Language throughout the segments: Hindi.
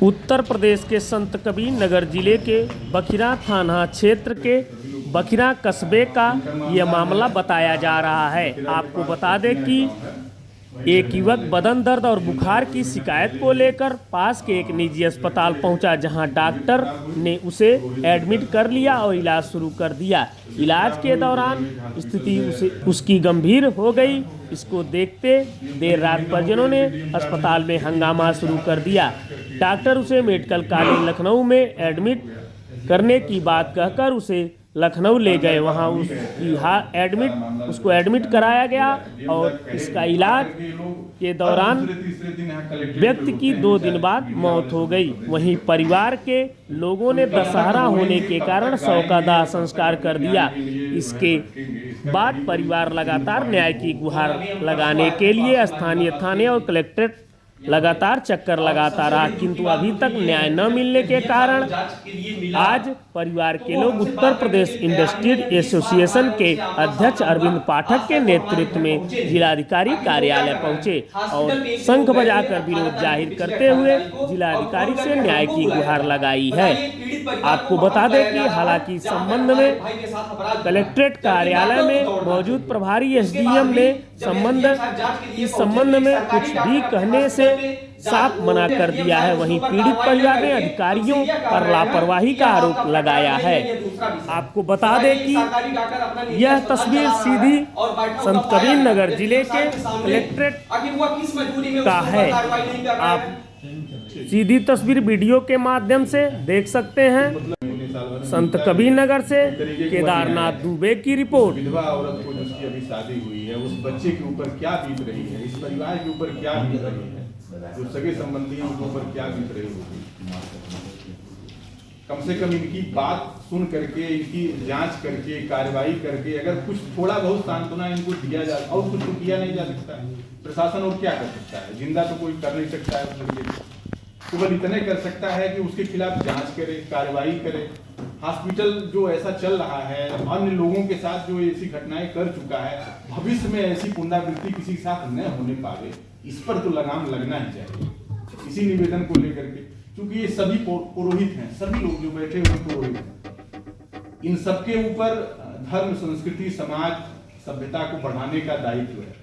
उत्तर प्रदेश के संत कबीर नगर जिले के बखिरा थाना क्षेत्र के बखिरा कस्बे का यह मामला बताया जा रहा है। आपको बता दें कि एक युवक बदन दर्द और बुखार की शिकायत को लेकर पास के एक निजी अस्पताल पहुंचा, जहां डॉक्टर ने उसे एडमिट कर लिया और इलाज शुरू कर दिया। इलाज के दौरान स्थिति उसकी गंभीर हो गई। इसको देखते देर रात परिजनों ने अस्पताल में हंगामा शुरू कर दिया। डॉक्टर उसे मेडिकल कॉलेज लखनऊ में एडमिट करने की बात कहकर उसे लखनऊ ले गए। वहाँ उसको एडमिट कराया गया और इसका इलाज के दौरान व्यक्ति की 2 दिन बाद मौत हो गई। वहीं परिवार के लोगों ने दशहरा होने के कारण शव का दाह संस्कार कर दिया। इसके बाद परिवार लगातार न्याय की गुहार लगाने के लिए स्थानीय थाने और कलेक्ट्रेट लगातार चक्कर लगाता रहा, किंतु अभी तक न्याय न मिलने के कारण आज परिवार के लोग उत्तर प्रदेश इंडस्ट्रियल एसोसिएशन के अध्यक्ष अरविंद पाठक के नेतृत्व में जिलाधिकारी कार्यालय पहुंचे और शंख बजाकर विरोध जाहिर करते हुए जिलाधिकारी से न्याय की गुहार लगाई है। आपको बता दें कि हालांकि इस संबंध में कलेक्ट्रेट कार्यालय में मौजूद प्रभारी एसडीएम ने इस संबंध में कुछ भी कहने से साफ मना कर दिया है। वहीं पीड़ित परिवार ने अधिकारियों पर लापरवाही का आरोप लगाया है। आपको बता दें कि यह तस्वीर सीधी संत कबीर नगर जिले के कलेक्ट्रेट का है। आप सीधी तस्वीर वीडियो के माध्यम से देख सकते हैं। संत कबीर नगर से केदारनाथ दुबे की रिपोर्ट। विधवा औरत को जिसकी अभी शादी हुई है, उस बच्चे के ऊपर क्या बीत रही है, इस परिवार के ऊपर क्या बीत रही है, जो सगे संबंधी हैं उनके ऊपर क्या बीत रही होगी। कम से कम इनकी बात सुन करके, इनकी जांच करके, कार्रवाई करके अगर कुछ थोड़ा बहुत सांत्वना इनको दिया जाए, और कुछ तो किया नहीं जा सकता है। प्रशासन और क्या कर सकता है? जिंदा तो कोई कर नहीं सकता है उस लड़के को। केवल इतने कर सकता है कि उसके खिलाफ जांच करे, कार्रवाई करे। हॉस्पिटल जो ऐसा चल रहा है, अन्य लोगों के साथ जो ऐसी घटनाएं कर चुका है, भविष्य में ऐसी पुनरावृत्ति किसी के साथ न होने पावे, इस पर तो लगाम लगना ही चाहिए। इसी निवेदन को लेकर के, क्योंकि ये सभी पुरोहित हैं, सभी लोग जो बैठे हुए पुरोहित हैं, इन सबके ऊपर धर्म, संस्कृति, समाज, सभ्यता को बढ़ाने का दायित्व है।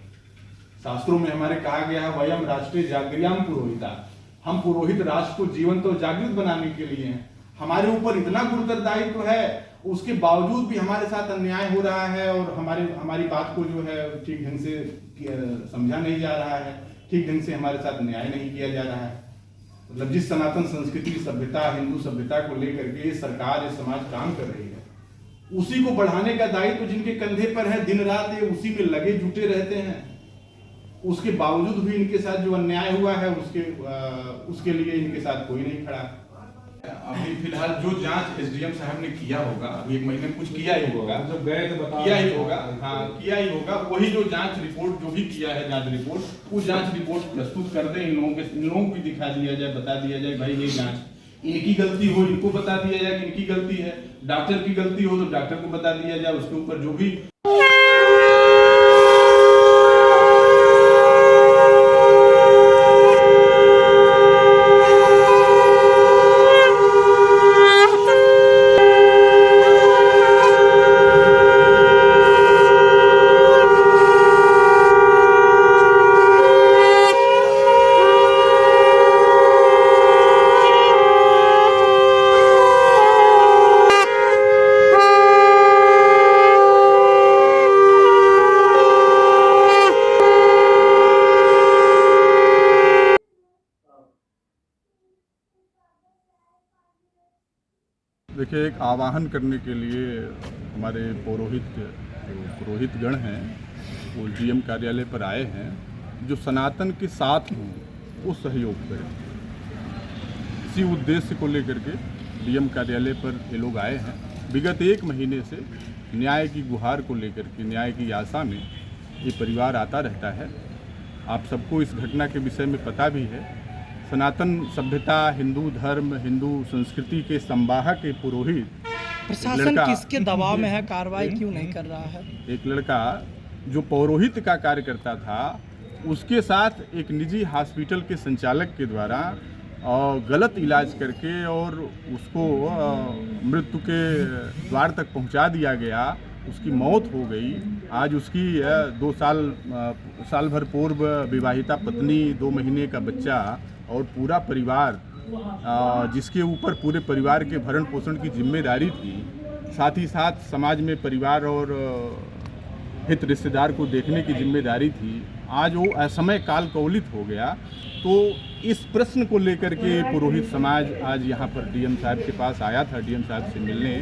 शास्त्रों में हमारे कहा गया है, वयम राष्ट्रीय जागृयाम पुरोहिता, हम पुरोहित राष्ट्र को जीवंत और जागृत बनाने के लिए हैं। हमारे ऊपर इतना गुरुतर दायित्व है, उसके बावजूद भी हमारे साथ अन्याय हो रहा है और हमारी बात को जो है ठीक ढंग से समझा नहीं जा रहा है, ठीक ढंग से हमारे साथ न्याय नहीं किया जा रहा है। मतलब जिस सनातन संस्कृति, सभ्यता, हिंदू सभ्यता को लेकर के सरकार, ये समाज काम कर रही है, उसी को बढ़ाने का दायित्व जिनके कंधे पर है, दिन रात ये उसी में लगे जुटे रहते हैं। उसके बावजूद भी इनके साथ जो अन्याय हुआ है, उसके लिए इनके साथ कोई नहीं खड़ा। अभी फिलहाल जो जांच एसडीएम साहब ने किया होगा, अभी 1 महीने में कुछ किया ही होगा, किया ही होगा। वही जो जांच रिपोर्ट जो भी किया है, जांच रिपोर्ट, वो जांच रिपोर्ट प्रस्तुत कर दें। इन लोगों को दिखा दिया जाए, बता दिया जाए, भाई ये जांच इनकी गलती हो, इनको बता दिया जाए कि इनकी गलती है। डॉक्टर की गलती हो तो डॉक्टर को बता दिया जाए, उसके ऊपर जो भी देखिए, एक आवाहन करने के लिए हमारे पुरोहित गण हैं, वो डीएम कार्यालय पर आए हैं। जो सनातन के साथ हों वो सहयोग करें, इसी उद्देश्य को लेकर के डीएम कार्यालय पर ये लोग आए हैं। विगत 1 महीने से न्याय की गुहार को लेकर के, न्याय की आशा में ये परिवार आता रहता है। आप सबको इस घटना के विषय में पता भी है। सनातन सभ्यता, हिंदू धर्म, हिंदू संस्कृति के संवाहक पुरोहित, प्रशासन किसके दबाव में है, कार्रवाई क्यों नहीं कर रहा है? एक लड़का जो पौरोहित का कार्य करता था, उसके साथ एक निजी हॉस्पिटल के संचालक के द्वारा और गलत इलाज करके और उसको मृत्यु के द्वार तक पहुंचा दिया गया, उसकी मौत हो गई। आज उसकी 2 साल भर पूर्व विवाहिता पत्नी, 2 महीने का बच्चा और पूरा परिवार, जिसके ऊपर पूरे परिवार के भरण पोषण की जिम्मेदारी थी, साथ ही साथ समाज में परिवार और हित रिश्तेदार को देखने की जिम्मेदारी थी, आज वो असमय काल कवलित हो गया। तो इस प्रश्न को लेकर के पुरोहित समाज आज यहाँ पर डीएम साहब के पास आया था, डीएम साहब से मिलने,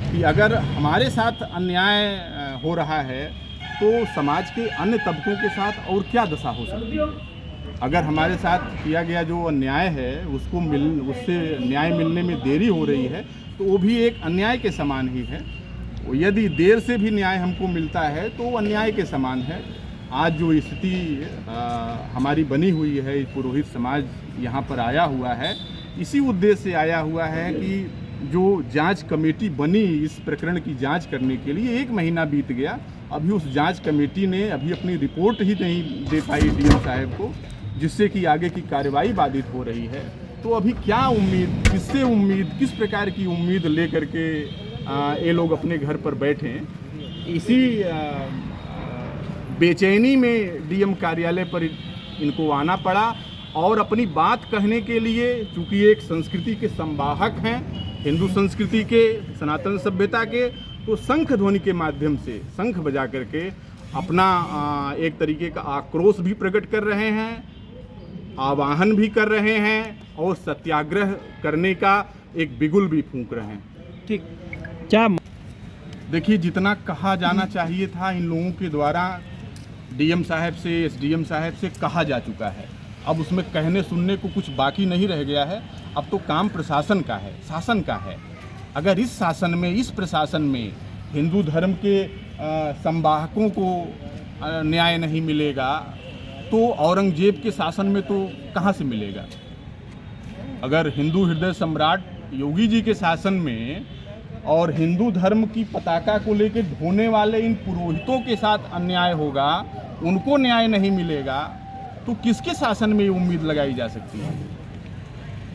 कि अगर हमारे साथ अन्याय हो रहा है तो समाज के अन्य तबकों के साथ और क्या दशा हो सकती है। अगर हमारे साथ किया गया जो अन्याय है उससे न्याय मिलने में देरी हो रही है तो वो भी एक अन्याय के समान ही है। यदि देर से भी न्याय हमको मिलता है तो वो अन्याय के समान है। आज जो स्थिति हमारी बनी हुई है, पुरोहित समाज यहाँ पर आया हुआ है, इसी उद्देश्य से आया हुआ है कि जो जांच कमेटी बनी इस प्रकरण की जांच करने के लिए, 1 महीना बीत गया, अभी उस जांच कमेटी ने अभी अपनी रिपोर्ट ही नहीं दे पाई डीएम साहब को, जिससे कि आगे की कार्रवाई बाधित हो रही है। तो अभी क्या उम्मीद, किससे उम्मीद, किस प्रकार की उम्मीद लेकर के ये लोग अपने घर पर बैठे, इसी बेचैनी में डीएम कार्यालय पर इनको आना पड़ा और अपनी बात कहने के लिए, चूँकि एक संस्कृति के संवाहक हैं, हिंदू संस्कृति के, सनातन सभ्यता के, तो शंख ध्वनि के माध्यम से शंख बजा करके अपना एक तरीके का आक्रोश भी प्रकट कर रहे हैं, आवाहन भी कर रहे हैं और सत्याग्रह करने का एक बिगुल भी फूंक रहे हैं। ठीक, क्या देखिए, जितना कहा जाना चाहिए था इन लोगों के द्वारा डीएम साहब से, एसडीएम साहब से कहा जा चुका है। अब उसमें कहने सुनने को कुछ बाकी नहीं रह गया है। अब तो काम प्रशासन का है, शासन का है। अगर इस शासन में, इस प्रशासन में हिंदू धर्म के संवाहकों को न्याय नहीं मिलेगा तो औरंगजेब के शासन में तो कहाँ से मिलेगा। अगर हिंदू हृदय सम्राट योगी जी के शासन में और हिंदू धर्म की पताका को लेकर ढोने वाले इन पुरोहितों के साथ अन्याय होगा, उनको न्याय नहीं मिलेगा, तो किसके शासन में ये उम्मीद लगाई जा सकती है।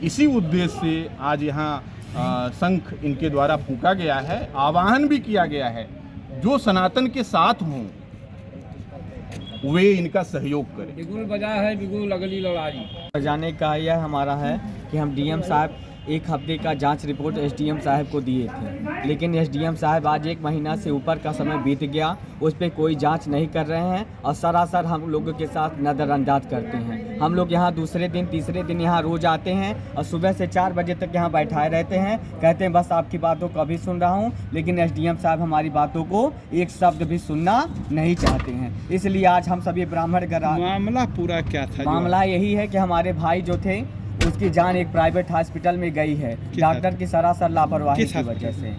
इसी उद्देश्य से आज यहाँ शंख इनके द्वारा फूंका गया है, आह्वान भी किया गया है, जो सनातन के साथ हों वे इनका सहयोग करें। बिगुल बजा है, बिगुल अगली लड़ाई बजाने का यह हमारा है कि हम डीएम साहब 1 हफ्ते का जांच रिपोर्ट एसडीएम साहब को दिए थे, लेकिन एसडीएम साहब आज 1 महीना से ऊपर का समय बीत गया, उस पर कोई जांच नहीं कर रहे हैं और सरासर हम लोगों के साथ नज़रअंदाज करते हैं। हम लोग यहाँ दूसरे दिन, तीसरे दिन यहाँ रोज़ आते हैं और सुबह से 4 बजे तक यहाँ बैठाए रहते हैं, कहते हैं बस आपकी बातों को अभी सुन रहा हूँ, लेकिन एसडीएम साहब हमारी बातों को एक शब्द भी सुनना नहीं चाहते हैं। इसलिए आज हम सभी ब्राह्मण मामला पूरा क्या था? मामला यही है कि हमारे भाई जो थे उसकी जान एक प्राइवेट हॉस्पिटल में गई है, डॉक्टर की सरासर लापरवाही की वजह से।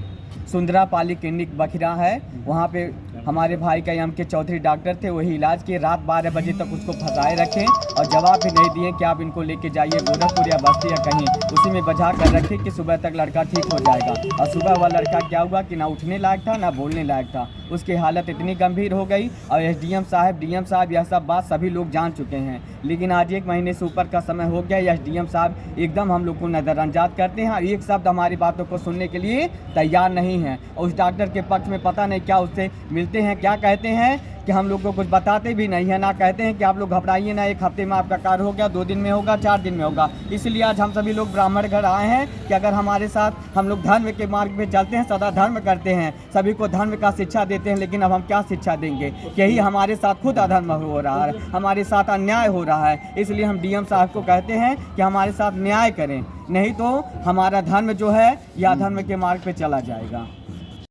सुंदरा पॉलीक्लिनिक बखिरा है, वहाँ पे हमारे भाई का एम के चौधरी डॉक्टर थे, वही इलाज किए। रात 12 बजे तक उसको फंसाए रखे और जवाब भी नहीं दिए कि आप इनको लेके जाइए गोरखपुर या बस्ती या कहीं, उसी में बजा कर रखे कि सुबह तक लड़का ठीक हो जाएगा। और सुबह वह लड़का क्या हुआ कि ना उठने लायक था ना बोलने लायक था, उसकी हालत इतनी गंभीर हो गई। और एसडीएम साहब, डीएम साहब यह सब बात सभी लोग जान चुके हैं, लेकिन आज 1 महीने से ऊपर का समय हो गया, एसडीएम साहब एकदम हम लोग को नज़रअंदाज करते हैं और एक शब्द हमारी बातों को सुनने के लिए तैयार नहीं है। और उस डॉक्टर के पक्ष में पता नहीं क्या उससे मिलते हैं, क्या कहते हैं कि हम लोग को कुछ बताते भी नहीं है, ना कहते हैं कि आप लोग घबराइए ना, 1 हफ्ते में आपका कार्य हो गया, 2 दिन में होगा, 4 दिन में होगा। इसलिए आज हम सभी लोग ब्राह्मण घर आए हैं कि अगर हमारे साथ हम लोग धर्म के मार्ग पे चलते हैं, सदा धर्म करते हैं, सभी को धर्म का शिक्षा देते हैं, लेकिन अब हम क्या शिक्षा देंगे? यही हमारे साथ खुद अधर्म हो रहा है, हमारे साथ अन्याय हो रहा है। इसलिए हम डीएम साहब को कहते हैं कि हमारे साथ न्याय करें, नहीं तो हमारा धर्म जो है या धर्म के मार्ग पे चला जाएगा।